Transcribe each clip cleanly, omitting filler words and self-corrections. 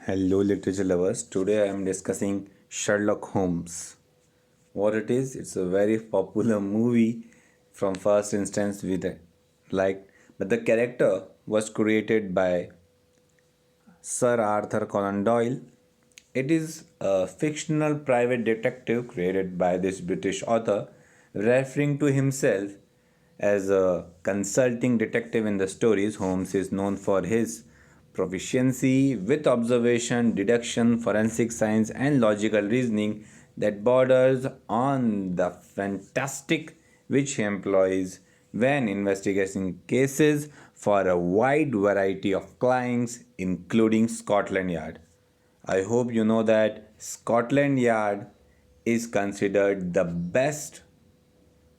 Hello, literature lovers. Today I am discussing Sherlock Holmes. What it is? It's a very popular movie from first instance with a like, but the character was created by Sir Arthur Conan Doyle. It is a fictional private detective created by this British author, referring to himself as a consulting detective in the stories. Holmes is known for his proficiency with observation, deduction, forensic science, and logical reasoning that borders on the fantastic, which he employs when investigating cases for a wide variety of clients, including Scotland Yard. I hope you know that Scotland Yard is considered the best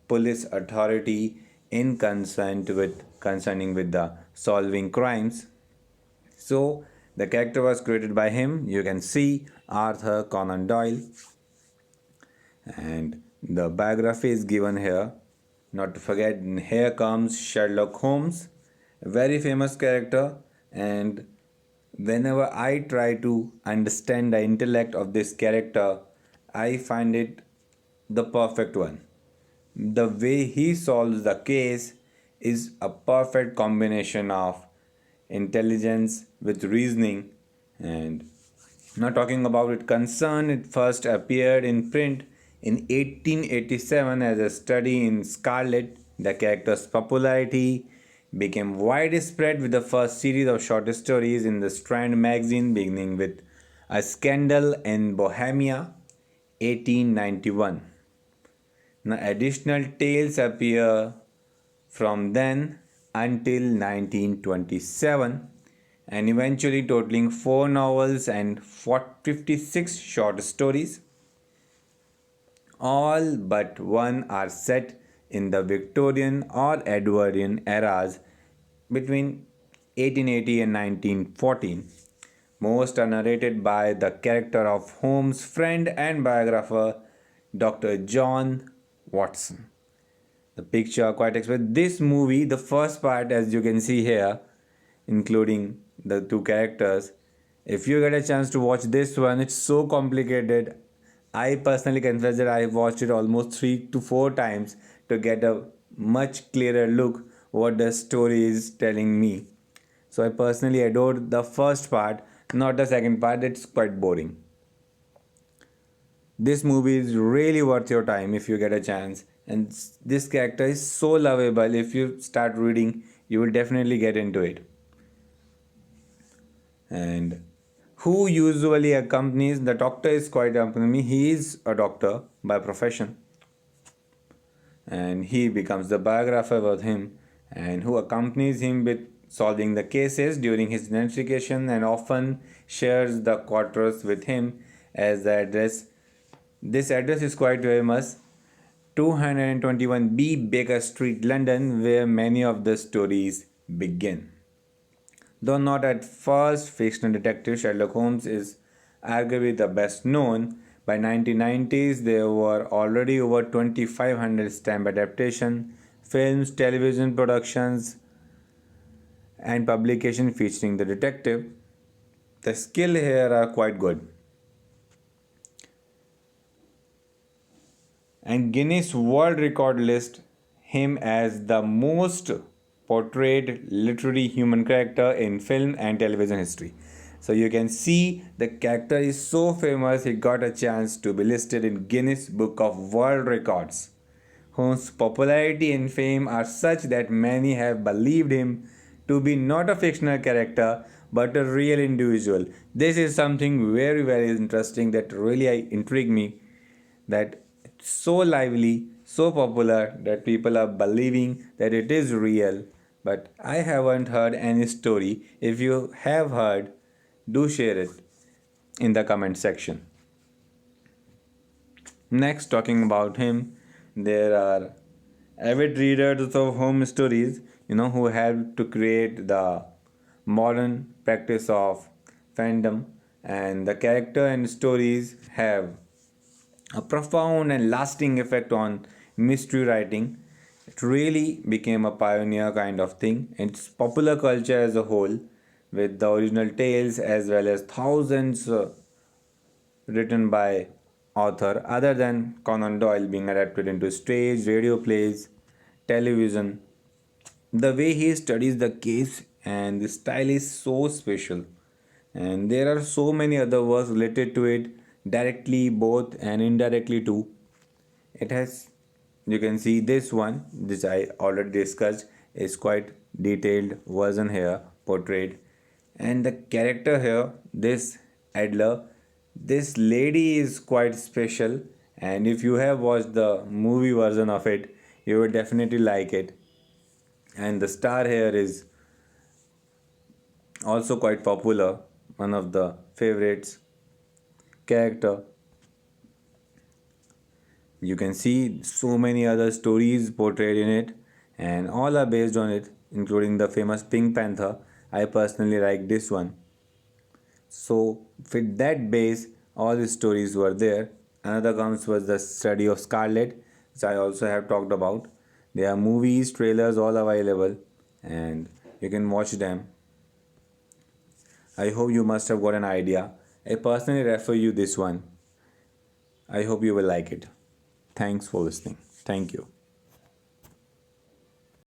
police authority in concerning with the solving crimes. So the character was created by him. You can see Arthur Conan Doyle, and the biography is given here. Not to forget, here comes Sherlock Holmes, a very famous character, and whenever I try to understand the intellect of this character, I find it the perfect one. The way he solves the case is a perfect combination of intelligence with reasoning. And not talking about it concern, it first appeared in print in 1887 as a study in Scarlet. The character's popularity became widespread with the first series of short stories in the Strand magazine, beginning with A Scandal in Bohemia, 1891. Now, additional tales appear from then until 1927, and eventually totaling 4 novels and 56 short stories. All but one are set in the Victorian or Edwardian eras between 1880 and 1914. Most are narrated by the character of Holmes' friend and biographer, Dr. John Watson. The picture quite expressive. This movie, the first part, as you can see here, including the two characters, if you get a chance to watch this one, it's so complicated. I personally confess that I watched it almost 3 to 4 times to get a much clearer look what the story is telling me. So I personally adored the first part, not the second part. It's quite boring. This movie is really worth your time if you get a chance, and this character is so lovable. If you start reading, you will definitely get into it. And who usually accompanies the doctor is quite accompanying. He is a doctor by profession, and he becomes the biographer of him, and who accompanies him with solving the cases during his investigation, and often shares the quarters with him as the address. This address is quite famous, 221B Baker Street, London, where many of the stories begin. Though not at first fictional detective, Sherlock Holmes is arguably the best known. By 1990s, there were already over 2,500 stamp adaptations, films, television productions, and publication featuring the detective. The skill here are quite good. And Guinness World Record lists him as the most portrayed literary human character in film and television history. So you can see the character is so famous he got a chance to be listed in Guinness Book of World Records, whose popularity and fame are such that many have believed him to be not a fictional character but a real individual. This is something very very interesting that really intrigued me, that it's so lively, so popular that people are believing that it is real. But I haven't heard any story. If you have heard, do share it in the comment section. Next, talking about him, there are avid readers of home stories, who helped to create the modern practice of fandom, and the character and stories have a profound and lasting effect on mystery writing. It really became a pioneer kind of thing. It's popular culture as a whole. with the original tales as well as thousands written by author other than Conan Doyle being adapted into stage, radio plays, television. The way he studies the case and the style is so special. And there are so many other works related to it, directly both and indirectly too. It has, you can see this one, which I already discussed, is quite detailed version here portrayed. And the character here, this Adler, this lady is quite special. And if you have watched the movie version of it, you would definitely like it. And the star here is also quite popular, one of the favorites character. You can see so many other stories portrayed in it, and all are based on it, including the famous Pink Panther. I personally like this one. So, with that base, all the stories were there. Another comes was the study of Scarlet, which I also have talked about. There are movies, trailers, all available, and you can watch them. I hope you must have got an idea. I personally refer you this one. I hope you will like it. Thanks for listening. Thank you.